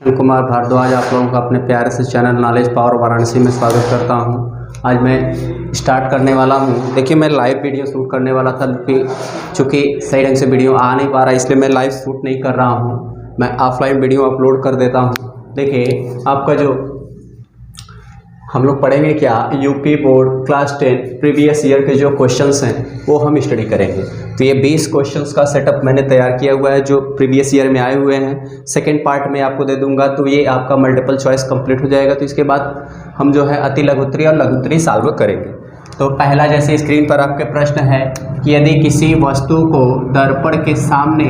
कुमार भारद्वाज आप लोगों का अपने प्यारे से चैनल नॉलेज पावर वाराणसी में स्वागत करता हूं। आज मैं स्टार्ट करने वाला हूं। देखिए, मैं लाइव वीडियो शूट करने वाला था, चूँकि सही ढंग से वीडियो आ नहीं पा रहा, इसलिए मैं लाइव शूट नहीं कर रहा हूं। मैं ऑफलाइन वीडियो अपलोड कर देता हूं। देखिए, आपका जो हम लोग पढ़ेंगे क्या, UP board class 10 previous year के जो क्वेश्चंस हैं वो हम स्टडी करेंगे। तो ये 20 क्वेश्चंस का सेटअप मैंने तैयार किया हुआ है जो प्रीवियस ईयर में आए हुए हैं। सेकंड पार्ट में आपको दे दूंगा, तो ये आपका मल्टीपल चॉइस कंप्लीट हो जाएगा। तो इसके बाद हम जो है अति लघुत्तरी और लघुत्तरी सॉल्व करेंगे। तो पहला, जैसे स्क्रीन पर आपके प्रश्न है कि यदि किसी वस्तु को दर्पण के सामने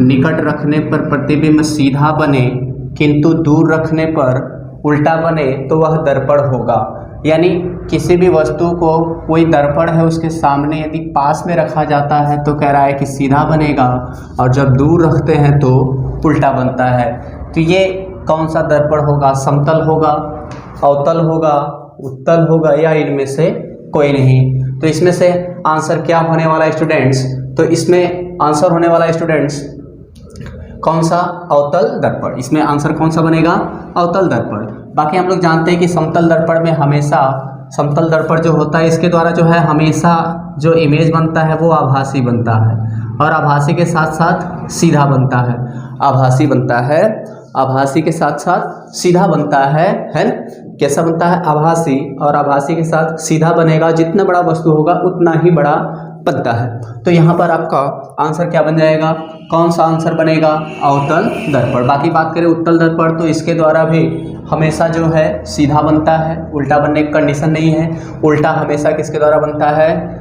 निकट रखने पर प्रतिबिंब सीधा बने किंतु दूर रखने पर उल्टा बने तो वह दर्पण होगा। यानी किसी भी वस्तु को कोई दर्पण है उसके सामने यदि पास में रखा जाता है तो कह रहा है कि सीधा बनेगा, और जब दूर रखते हैं तो उल्टा बनता है। तो ये कौन सा दर्पण होगा? समतल होगा, अवतल होगा, उत्तल होगा, या इनमें से कोई नहीं? तो इसमें से आंसर क्या होने वाला है स्टूडेंट्स? तो इसमें आंसर होने वाला है स्टूडेंट्स कौन सा? अवतल दर्पण। इसमें आंसर कौन सा बनेगा? अवतल दर्पण। बाकी हम लोग जानते हैं कि समतल दर्पण में हमेशा, समतल दर्पण जो होता है इसके द्वारा जो है हमेशा जो इमेज बनता है वो आभासी बनता है, और आभासी के साथ साथ सीधा बनता है। आभासी बनता है, आभासी के साथ साथ सीधा बनता है ना? कैसा बनता है? आभासी, और आभासी के साथ सीधा बनेगा। जितना बड़ा वस्तु होगा उतना ही बड़ा बनता है। तो यहाँ पर आपका आंसर क्या बन जाएगा? कौन सा आंसर बनेगा? अवतल दर्पण। बाकी बात करें उत्तल दर्पण, तो इसके द्वारा भी हमेशा जो है सीधा बनता है, उल्टा बनने की कंडीशन नहीं है। उल्टा हमेशा किसके द्वारा बनता है?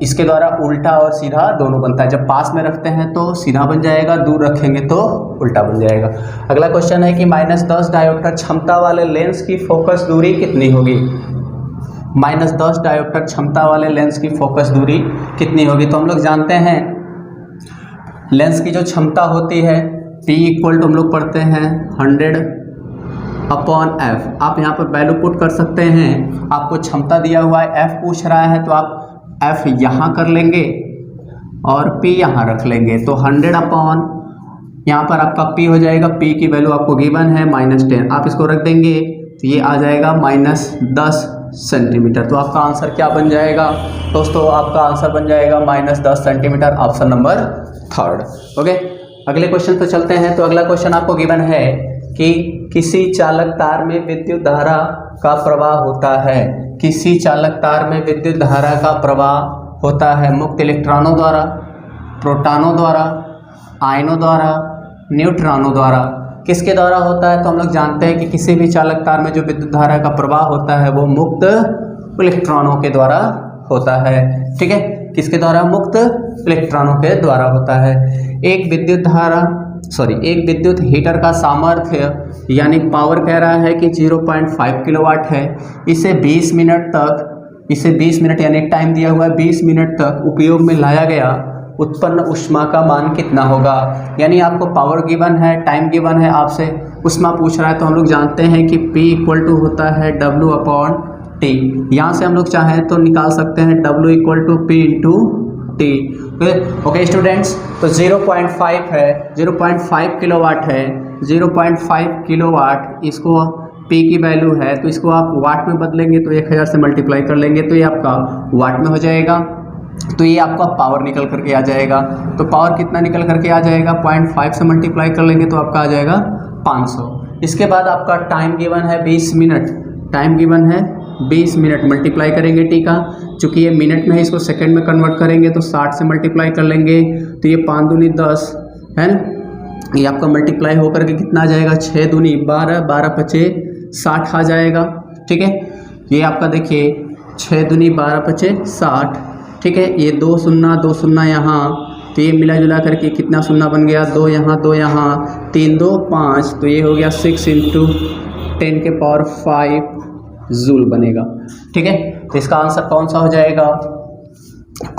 इसके द्वारा उल्टा और सीधा दोनों बनता है। जब पास में रखते हैं तो सीधा बन जाएगा, दूर रखेंगे तो उल्टा बन जाएगा। अगला क्वेश्चन है कि -10 डायोप्टर क्षमता वाले लेंस की फोकस दूरी कितनी होगी? -10 डायोप्टर क्षमता वाले लेंस की फोकस दूरी कितनी होगी? तो हम लोग जानते हैं लेंस की जो क्षमता होती है P = हम लोग पढ़ते हैं 100/f। आप यहाँ पर वैल्यू पुट कर सकते हैं। आपको क्षमता दिया हुआ है, f पूछ रहा है, तो आप f यहाँ कर लेंगे और p यहाँ रख लेंगे। तो 100 यहाँ पर आपका p हो जाएगा। p की वैल्यू आपको गिवन है -10, आप इसको रख देंगे तो ये आ जाएगा -10 सेंटीमीटर। तो आपका आंसर क्या बन जाएगा दोस्तों? आपका आंसर बन जाएगा -10 सेंटीमीटर, ऑप्शन नंबर 3। ओके, अगले क्वेश्चन पर चलते हैं। तो अगला क्वेश्चन आपको गिवन है कि किसी चालक तार में विद्युत धारा का प्रवाह होता है। किसी चालक तार में विद्युत धारा का प्रवाह होता है मुक्त इलेक्ट्रॉनों द्वारा, प्रोटॉनों द्वारा, आयनों द्वारा, न्यूट्रॉनों द्वारा। किसके द्वारा होता है? तो हम लोग जानते हैं कि किसी भी चालक तार में जो विद्युत धारा का प्रवाह होता है वो मुक्त इलेक्ट्रॉनों के द्वारा होता है। ठीक है, किसके द्वारा? मुक्त इलेक्ट्रॉनों के द्वारा होता है। एक विद्युत हीटर का सामर्थ्य यानी पावर कह रहा है कि 0.5 किलोवाट है। इसे 20 मिनट यानी टाइम दिया हुआ है 20 मिनट तक उपयोग में लाया गया, उत्पन्न ऊष्मा का मान कितना होगा? यानी आपको पावर गिवन है, टाइम गिवन है, आपसे ऊष्मा पूछ रहा है। तो हम लोग जानते हैं कि P = होता है W/T। यहाँ से हम लोग चाहें तो निकाल सकते हैं W = P × T। Okay students, तो 0.5 है, 0.5 किलोवाट है। 0.5 किलोवाट, इसको P की वैल्यू है, तो इसको आप वाट में बदलेंगे तो 1000 से मल्टीप्लाई कर लेंगे तो ये आपका वाट में हो जाएगा। तो ये आपका पावर निकल करके आ जाएगा। तो पावर कितना निकल करके आ जाएगा? 0.5 से मल्टीप्लाई कर लेंगे तो आपका आ जाएगा 500। इसके बाद आपका टाइम गिवन है 20 मिनट। टाइम गिवन है 20 मिनट, मल्टीप्लाई करेंगे टी का, चूँकि ये मिनट में है इसको सेकंड में कन्वर्ट करेंगे तो 60 से मल्टीप्लाई कर लेंगे तो ये 5 दूनी 10 है ना। ये आपका मल्टीप्लाई होकर के कितना आ जाएगा? 6 दूनी 12, 12 × 5 = 60 आ जाएगा। ठीक है, ये आपका देखिए 6 दूनी 12 × 5 = 60। ठीक है, ये 2 0 यहाँ, तो ये मिला जुला करके कितना शून्य बन गया? 2 यहाँ 2 यहाँ, 3 2 5, तो ये हो गया 6 × 10⁵ जूल बनेगा। ठीक है, तो इसका आंसर कौन सा हो जाएगा?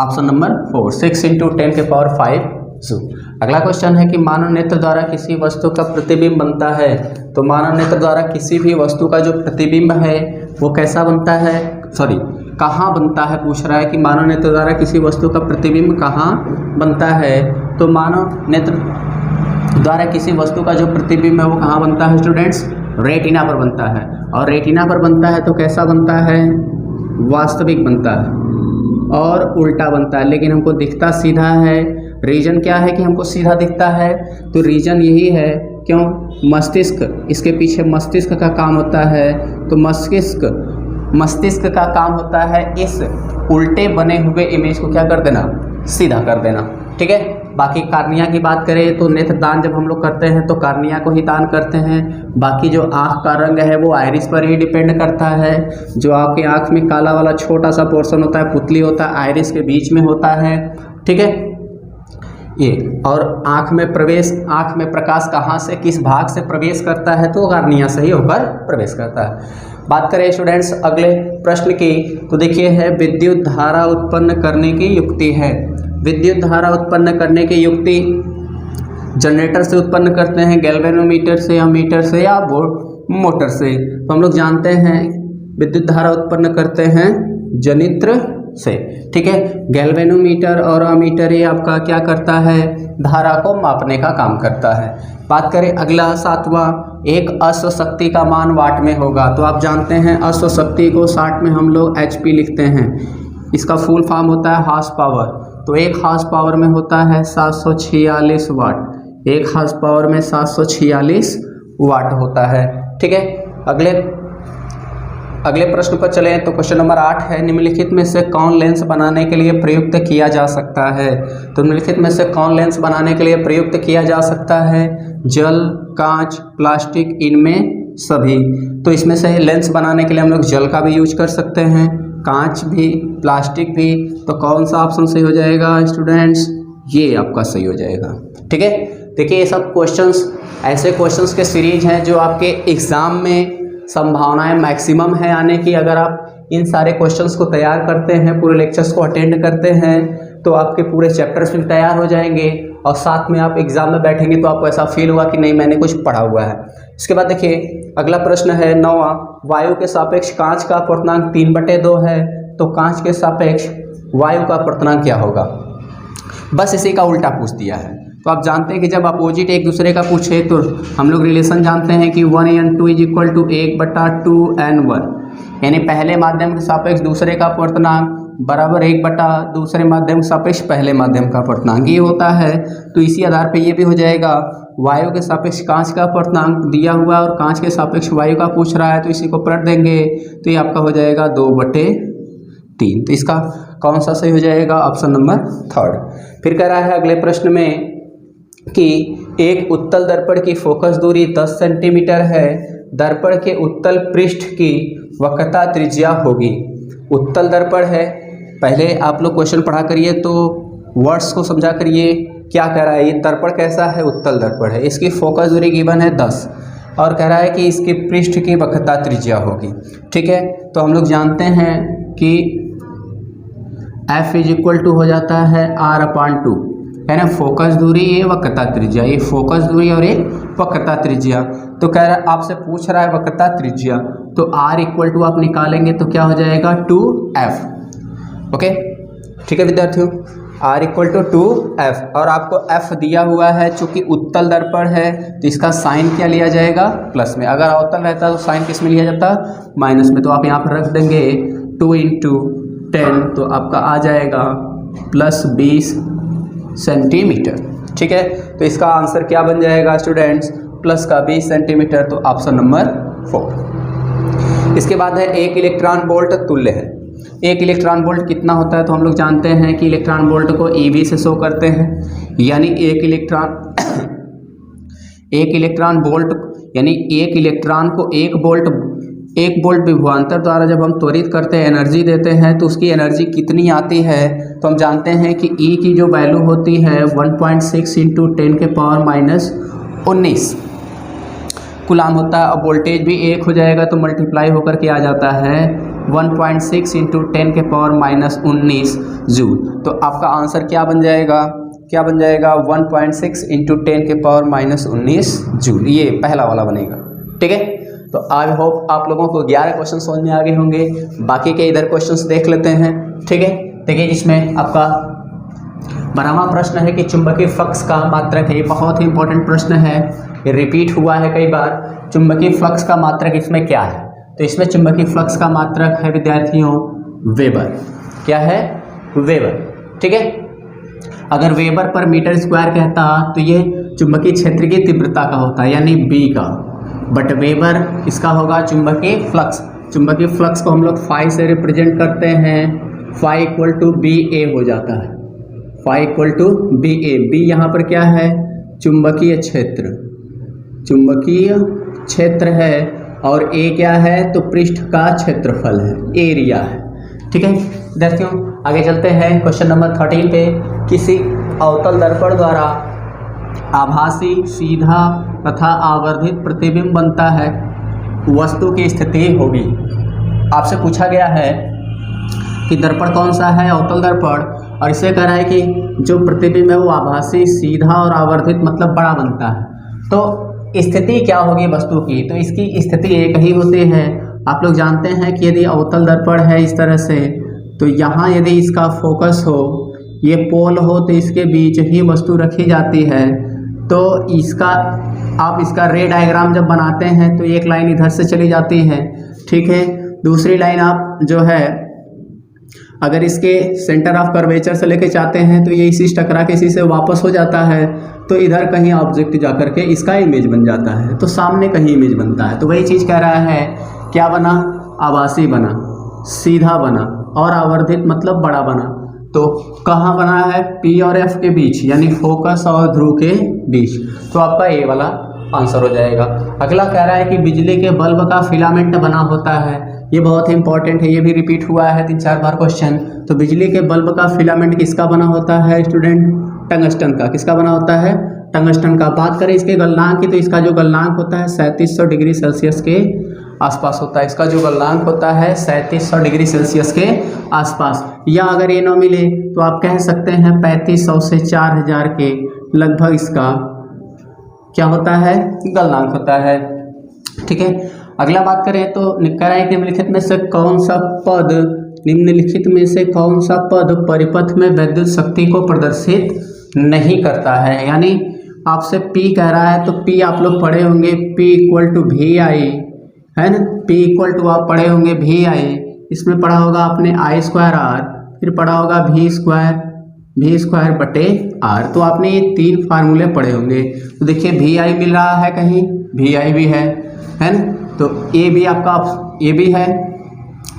Option number 4, 6 × 10⁵ joule. अगला क्वेश्चन है कि मानव नेत्र द्वारा किसी वस्तु का प्रतिबिंब बनता है। तो मानव नेत्र द्वारा किसी भी वस्तु का जो प्रतिबिंब है वो कैसा बनता है? कहाँ बनता है पूछ रहा है कि मानव नेत्र द्वारा किसी वस्तु का प्रतिबिंब कहाँ बनता है। तो मानव नेत्र द्वारा किसी वस्तु का जो प्रतिबिंब है वो कहाँ बनता है स्टूडेंट्स? रेटिना पर बनता है। और रेटिना पर बनता है तो कैसा बनता है? वास्तविक बनता है और उल्टा बनता है, लेकिन हमको दिखता सीधा है। रीजन क्या है कि हमको सीधा दिखता है? तो रीजन यही है, क्यों? मस्तिष्क, इसके पीछे मस्तिष्क का काम होता है। तो मस्तिष्क का काम होता है इस उल्टे बने हुए इमेज को क्या कर देना? सीधा कर देना। ठीक है। बाकी कार्निया की बात करें तो नेत्रदान जब हम लोग करते हैं तो कार्निया को ही दान करते हैं। बाकी जो आँख का रंग है वो आइरिस पर ही डिपेंड करता है। जो आपकी आँख में काला वाला छोटा सा पोर्शन होता है, पुतली होता है, आइरिस के बीच में होता है। ठीक है ये। और आँख में प्रकाश कहाँ से, किस भाग से प्रवेश करता है? तो कार्निया से ही होकर प्रवेश करता है। बात करें स्टूडेंट्स अगले प्रश्न की, तो देखिए है विद्युत धारा उत्पन्न करने की युक्ति है। विद्युत धारा उत्पन्न करने की युक्ति जनरेटर से उत्पन्न करते हैं, गैल्वेनोमीटर से या मीटर से या मोटर से। तो हम लोग जानते हैं विद्युत धारा उत्पन्न करते हैं जनित्र से। ठीक है। गैल्वेनोमीटर और अमीटर ये आपका क्या करता है? धारा को मापने का काम करता है। बात करें अगला 7वां, एक अश्व शक्ति का मान वाट में होगा। तो आप जानते हैं अश्व शक्ति को 60 में हम लोग HP लिखते हैं। इसका फुल फॉर्म होता है हार्स पावर। तो एक हार्स पावर में होता है 746 वाट। एक हार्स पावर में 746 वाट होता है। ठीक है। अगले प्रश्न पर चलें तो क्वेश्चन नंबर 8 है, निम्नलिखित में से कौन लेंस बनाने के लिए प्रयुक्त किया जा सकता है? तो निम्नलिखित में से कौन लेंस बनाने के लिए प्रयुक्त किया जा सकता है? जल, कांच, प्लास्टिक, इनमें सभी। तो इसमें से लेंस बनाने के लिए हम लोग जल का भी यूज कर सकते हैं, कांच भी, प्लास्टिक भी। तो कौन सा ऑप्शन सही हो जाएगा स्टूडेंट्स? ये आपका सही हो जाएगा। ठीक है। देखिए ये सब क्वेश्चंस ऐसे क्वेश्चंस के सीरीज हैं जो आपके एग्ज़ाम में संभावनाएं मैक्सिमम है आने की। अगर आप इन सारे क्वेश्चंस को तैयार करते हैं, पूरे लेक्चर्स को अटेंड करते हैं, तो आपके पूरे चैप्टर्स भी तैयार हो जाएंगे और साथ में आप एग्ज़ाम में बैठेंगे तो आपको ऐसा फील होगा कि नहीं मैंने कुछ पढ़ा हुआ है। इसके बाद देखिए अगला प्रश्न है 9वां, वायु के सापेक्ष कांच का अपवर्तनांक 3/2 है। तो कांच के सापेक्ष वायु का अपवर्तनांक क्या होगा? बस इसी का उल्टा पूछ दिया है। तो आप जानते हैं कि जब अपोजिट एक दूसरे का पूछे तो हम लोग रिलेशन जानते हैं कि 1n2 = 1/2n1, यानी पहले माध्यम के सापेक्ष दूसरे का अपवर्तनांक बराबर 1/ दूसरे माध्यम के सापेक्ष पहले माध्यम का अपवर्तनांक ये होता है। तो इसी आधार पे ये भी हो जाएगा, वायु के सापेक्ष कांच का अपवर्तनांक दिया हुआ और कांच के सापेक्ष वायु का पूछ रहा है तो इसी को पलट देंगे तो ये आपका हो जाएगा 2/3। तो इसका कौन सा सही हो जाएगा? Option number 3। फिर कह रहा है अगले प्रश्न में कि एक उत्तल दर्पण की फोकस दूरी 10 सेंटीमीटर है, दर्पण के उत्तल पृष्ठ की वक्रता त्रिज्या होगी। उत्तल दर्पण है, पहले आप लोग क्वेश्चन पढ़ा करिए तो वर्ड्स को समझा करिए क्या कह रहा है। ये दर्पण कैसा है? उत्तल दर्पण है। इसकी फोकस दूरी गिवन है 10 और कह रहा है कि इसके पृष्ठ की वक्रता त्रिज्या होगी। ठीक है। तो हम लोग जानते हैं कि F = हो जाता है R/2, है ना। फोकस दूरी ये वक्रता त्रिज्या, ये फोकस दूरी और ये वक्रता त्रिज्या। तो कह रहा है आपसे पूछ रहा है वक्रता त्रिज्या, तो R = आप निकालेंगे तो क्या हो जाएगा? 2F। ओके ठीक है विद्यार्थियों, R = 2F और आपको F दिया हुआ है। चूंकि उत्तल दर्पण है तो इसका साइन क्या लिया जाएगा? प्लस में। अगर अवतल रहता तो साइन किस में लिया जाता? माइनस में। तो आप यहाँ पर रख देंगे 2 × 10 तो आपका आ जाएगा +20 सेंटीमीटर। ठीक है। तो इसका आंसर क्या बन जाएगा स्टूडेंट्स? +20 सेंटीमीटर। तो ऑप्शन नंबर 4। इसके बाद है एक इलेक्ट्रॉन वोल्ट तुल्य है। एक इलेक्ट्रॉन वोल्ट कितना होता है? तो हम लोग जानते हैं कि इलेक्ट्रॉन वोल्ट को EV से शो करते हैं, यानी एक इलेक्ट्रॉन वोल्ट यानी एक इलेक्ट्रॉन को 1 वोल्ट विभवांतर द्वारा जब हम त्वरित करते हैं, एनर्जी देते हैं तो उसकी एनर्जी कितनी आती है? तो हम जानते हैं कि E की जो वैल्यू होती है 1.6 × 10⁻⁹ कूलाम होता है। और वोल्टेज भी 1 हो जाएगा तो मल्टीप्लाई होकर के आ जाता है 1.6 × 10⁻⁹ जूल। तो आपका आंसर क्या बन जाएगा? 1.6 × 10⁻⁹ जूल। ये पहला वाला बनेगा। ठीक है। तो आई होप आप लोगों को 11 क्वेश्चन समझ में आ गए होंगे। बाकी के इधर क्वेश्चंस देख लेते हैं। ठीक है। देखिए इसमें आपका 12वां प्रश्न है कि चुंबकीय फ्लक्स का मात्रक है। ये बहुत ही इंपॉर्टेंट प्रश्न है, ये रिपीट हुआ है कई बार। चुंबकीय फ्लक्स का मात्रक इसमें क्या है? तो इसमें चुंबकीय फ्लक्स का मात्रक है विद्यार्थियों वेबर। क्या है? वेबर। ठीक है, अगर वेबर पर मीटर स्क्वायर कहता तो ये चुंबकीय क्षेत्र की तीव्रता का होता है, यानी बी का, बट वेबर इसका होगा चुंबकीय फ्लक्स। चुंबकीय फ्लक्स को हम लोग फाई से रिप्रेजेंट करते हैं, phi equal to B A हो जाता है, phi equal to B A. B यहाँ पर क्या है? चुंबकीय क्षेत्र, चुंबकीय क्षेत्र है, और ए क्या है? तो पृष्ठ का क्षेत्रफल है, एरिया है। ठीक है विद्यार्थियों, आगे चलते हैं क्वेश्चन नंबर 13 पे। किसी अवतल दर्पण द्वारा आभासी, सीधा तथा आवर्धित प्रतिबिंब बनता है, वस्तु की स्थिति होगी। आपसे पूछा गया है कि दर्पण कौन सा है? अवतल दर्पण, और इसे कह रहा है कि जो प्रतिबिंब है वो आभासी, सीधा और आवर्धित मतलब बड़ा बनता है। तो स्थिति क्या होगी वस्तु की? तो इसकी स्थिति एक ही होती है। आप लोग जानते हैं कि यदि अवतल दर्पण है इस तरह से, तो यहाँ यदि इसका फोकस हो, ये पोल हो, तो इसके बीच ही वस्तु रखी जाती है। तो इसका आप इसका रे डायग्राम जब बनाते हैं तो एक लाइन इधर से चली जाती है, ठीक है। दूसरी लाइन आप जो है अगर इसके सेंटर ऑफ कर्वेचर से लेके चाहते हैं तो ये इसी टकरा के इसी से वापस हो जाता है, तो इधर कहीं ऑब्जेक्ट जा करके इसका इमेज बन जाता है, तो सामने कहीं इमेज बनता है। तो वही चीज़ कह रहा है, क्या बना? आभासी बना, सीधा बना और आवर्धित मतलब बड़ा बना। तो कहाँ बना है? पी और एफ के बीच, यानी फोकस और ध्रुव के बीच। तो आपका ए वाला आंसर हो जाएगा। अगला कह रहा है कि बिजली के बल्ब का फिलामेंट बना होता है। ये बहुत ही इंपॉर्टेंट है, ये भी रिपीट हुआ है 3-4 बार क्वेश्चन। तो बिजली के बल्ब का फिलामेंट किसका बना होता है स्टूडेंट? टंगस्टन का। किसका बना होता है? टंगस्टन का। बात करें इसके गलनांक की, तो इसका जो गलनांक होता है 3700 डिग्री सेल्सियस के आसपास होता है। इसका जो गलनांक होता है 3700 डिग्री सेल्सियस के आसपास, या अगर ये न मिले तो आप कह सकते हैं 3500 से 4000 के लगभग इसका क्या होता है? गलनांक होता है। ठीक है, अगला बात करें तो कह रहा है कि निम्नलिखित में से कौन सा पद, निम्नलिखित में से कौन सा पद परिपथ में विद्युत शक्ति को प्रदर्शित नहीं करता है। यानी आपसे P कह रहा है, तो P आप लोग पढ़े होंगे, P इक्वल टू वी आई, है ना। P इक्वल टू आप पढ़े होंगे वी आई, इसमें पढ़ा होगा आपने आई स्क्वायर आर, फिर पढ़ा होगा वी स्क्वायर बटे आर। तो आपने ये 3 फार्मूले पढ़े होंगे। तो देखिए वी आई मिल रहा है, कहीं वी आई भी है ना। तो ए भी आपका ये भी है,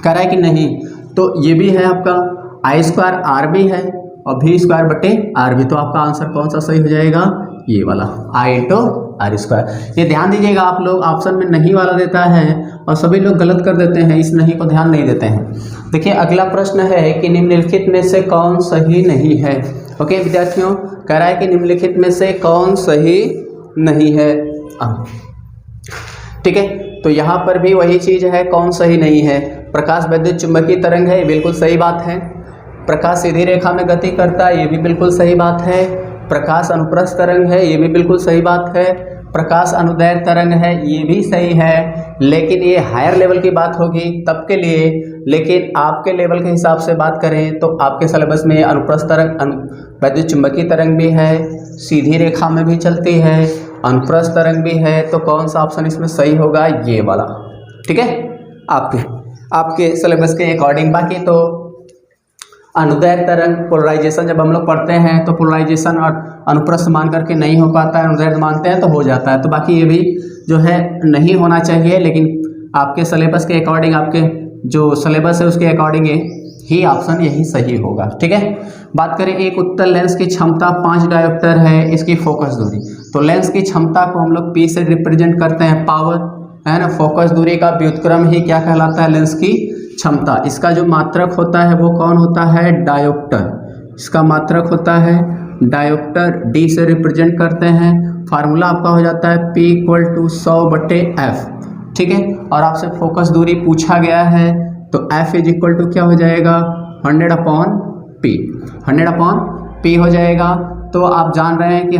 कह रहा है कि नहीं, तो ये भी है आपका आई स्क्वायर आर भी है और वी स्क्वायर बटे आर भी। तो आपका आंसर कौन सा सही हो जाएगा? ये वाला, आई इंटू आर स्क्वायर। ये ध्यान दीजिएगा, आप लोग ऑप्शन में नहीं वाला देता है और सभी लोग गलत कर देते हैं, इस नहीं को ध्यान नहीं देते हैं। देखिए अगला प्रश्न है कि निम्नलिखित में से कौन सही नहीं है। ओके विद्यार्थियों, कह रहा है कि निम्नलिखित में से कौन सही नहीं है। ठीक है, तो यहाँ पर भी वही चीज़ है, कौन सही नहीं है। प्रकाश विद्युत चुंबकीय तरंग है, ये बिल्कुल सही बात है। प्रकाश सीधी रेखा में गति करता है, ये भी बिल्कुल सही बात है। प्रकाश अनुप्रस्थ तरंग है, ये भी बिल्कुल सही बात है। प्रकाश अनुदैर्ध्य तरंग है, ये भी सही है। लेकिन ये हायर लेवल की बात होगी तब के लिए, लेकिन आपके लेवल के हिसाब से बात करें तो आपके सिलेबस में अनुप्रस्थ तरंग, विद्युत चुंबकीय तरंग भी है, सीधी रेखा में भी चलती है, अनुप्रस्थ तरंग भी है। तो कौन सा ऑप्शन इसमें सही होगा? ये वाला। ठीक है, आपके सिलेबस के अकॉर्डिंग। बाकी तो अनुदैर्ध्य तरंग पोलराइजेशन जब हम लोग पढ़ते हैं तो पोलराइजेशन और अनुप्रस्थ मान करके नहीं हो पाता है, अनुदैर्ध्य मानते हैं तो हो जाता है। तो बाकी ये भी जो है नहीं होना चाहिए, लेकिन आपके सिलेबस के अकॉर्डिंग, आपके जो सिलेबस है उसके अकॉर्डिंग ही ऑप्शन यही सही होगा। ठीक है, बात करें एक उत्तल लेंस की क्षमता 5 डायोप्टर है, इसकी फोकस दूरी। तो लेंस की क्षमता को हम लोग P से रिप्रेजेंट करते हैं, पावर, है ना। फोकस दूरी का व्युत्क्रम ही क्या कहलाता है? लेंस की क्षमता। इसका जो मात्रक होता है वो कौन होता है? डायोप्टर। इसका मात्रक होता है डायोप्टर, D से रिप्रेजेंट करते हैं। फार्मूला आपका हो जाता है P इक्वल टू 100/F। ठीक है, और आपसे फोकस दूरी पूछा गया है, तो F इज इक्वल टू क्या हो जाएगा? 100/P। 100/P हो जाएगा। तो आप जान रहे हैं कि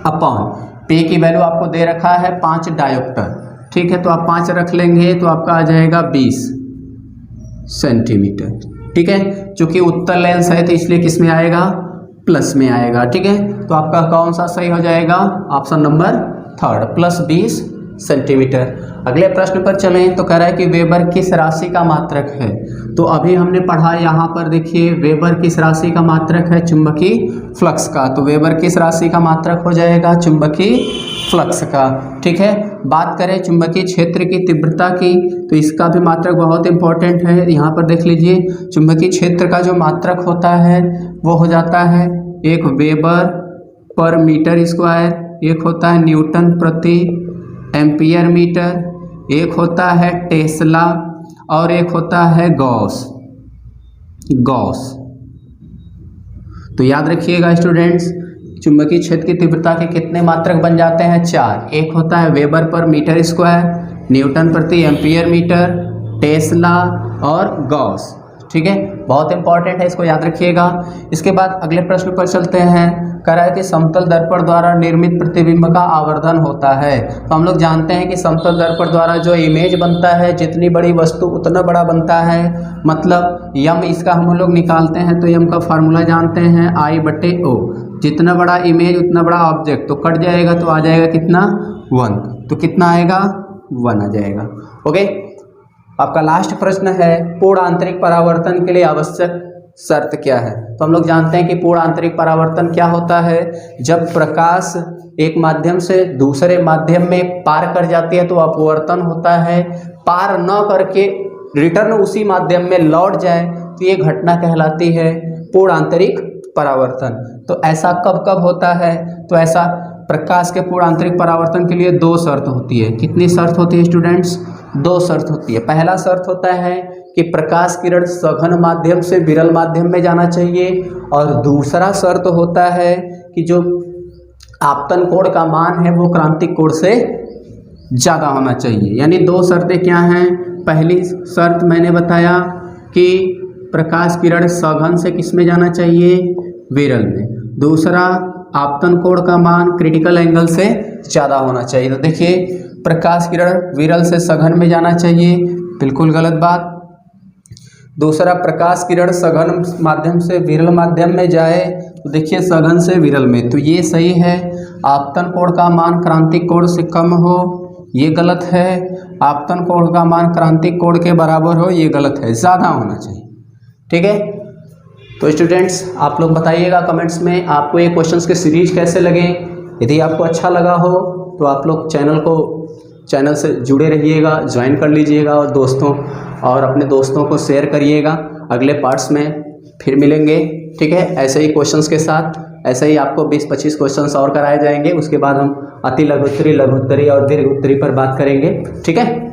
100/P की वैल्यू आपको दे रखा है 5 डायोप्टर। ठीक है, तो आप 5 रख लेंगे तो आपका आ जाएगा 20 सेंटीमीटर। ठीक है, चूंकि उत्तर लेंस है तो इसलिए किस में आएगा, प्लस में आएगा। ठीक है, तो आपका कौन सा सही हो जाएगा, option number third, plus 20 centimetre. अगले प्रश्न पर चलें तो कह रहा है कि वेबर किस राशि का मात्रक है। तो अभी हमने पढ़ा यहाँ पर देखिए, वेबर किस राशि का मात्रक है, चुंबकीय फ्लक्स का। तो वेबर किस राशि का मात्रक हो जाएगा, चुंबकीय फ्लक्स का। ठीक है, बात करें चुंबकीय क्षेत्र की तीव्रता की, तो इसका भी मात्रक बहुत इंपॉर्टेंट है। यहाँ पर देख लीजिए, चुंबकीय क्षेत्र का जो मात्रक होता है वो हो जाता है 1 वेबर पर मीटर स्क्वायर, एक होता है न्यूटन प्रति एम्पियर मीटर, एक होता है टेस्ला और एक होता है गॉस। तो याद रखिएगा स्टूडेंट्स, चुंबकीय क्षेत्र की तीव्रता के कितने मात्रक बन जाते हैं, 4। एक होता है वेबर पर मीटर स्क्वायर, न्यूटन प्रति एम्पियर मीटर, टेस्ला और गॉस। ठीक है, बहुत इंपॉर्टेंट है, इसको याद रखिएगा। इसके बाद अगले प्रश्न पर चलते हैं। कह रहा है कि समतल दर्पण द्वारा निर्मित प्रतिबिंब का आवर्धन होता है। तो हम लोग जानते हैं कि समतल दर्पण द्वारा जो इमेज बनता है, जितनी बड़ी वस्तु उतना बड़ा बनता है। मतलब यम इसका हम लोग निकालते हैं तो यम का फार्मूला जानते हैं I/O। जितना बड़ा इमेज उतना बड़ा ऑब्जेक्ट, तो कट जाएगा तो आ जाएगा कितना, 1। तो कितना आएगा, 1 आ जाएगा। ओके, आपका लास्ट प्रश्न है, पूर्ण आंतरिक परावर्तन के लिए आवश्यक शर्त क्या है। तो हम लोग जानते हैं कि पूर्ण आंतरिक परावर्तन क्या होता है, जब प्रकाश एक माध्यम से दूसरे माध्यम में पार कर जाती है तो अपवर्तन होता है, पार न करके रिटर्न उसी माध्यम में लौट जाए तो ये घटना कहलाती है पूर्ण आंतरिक परावर्तन। तो ऐसा कब कब होता है, तो ऐसा प्रकाश के पूर्ण आंतरिक परावर्तन के लिए 2 शर्त होती है। कितनी शर्त होती है स्टूडेंट्स, 2 शर्त होती है। पहला शर्त होता है कि प्रकाश किरण सघन माध्यम से विरल माध्यम में जाना चाहिए, और दूसरा शर्त होता है कि जो आपतन कोण का मान है वो क्रांतिक कोण से ज़्यादा होना चाहिए। यानी 2 शर्तें क्या हैं, पहली शर्त मैंने बताया कि प्रकाश किरण सघन से किस में जाना चाहिए, विरल में। दूसरा, आपतन कोण का मान क्रिटिकल एंगल से ज़्यादा होना चाहिए। तो देखिए, प्रकाश किरण विरल से सघन में जाना चाहिए, बिल्कुल गलत बात। दूसरा, प्रकाश किरण सघन माध्यम से विरल माध्यम में जाए, तो देखिए सघन से विरल में, तो ये सही है। आपतन कोण का मान क्रांतिक कोण से कम हो, ये गलत है। आपतन कोण का मान क्रांतिक कोण के बराबर हो, ये गलत है, ज़्यादा होना चाहिए। ठीक है, तो स्टूडेंट्स आप लोग बताइएगा कमेंट्स में आपको ये क्वेश्चंस के सीरीज कैसे लगे। यदि आपको अच्छा लगा हो तो आप लोग चैनल से जुड़े रहिएगा, ज्वाइन कर लीजिएगा और अपने दोस्तों को शेयर करिएगा। अगले पार्ट्स में फिर मिलेंगे। ठीक है, ऐसे ही क्वेश्चंस के साथ ऐसे ही आपको 20-25 क्वेश्चंस और कराए जाएंगे। उसके बाद हम अति लघु उत्तरी, लघु उत्तरी और दीर्घ उत्तरी पर बात करेंगे। ठीक है।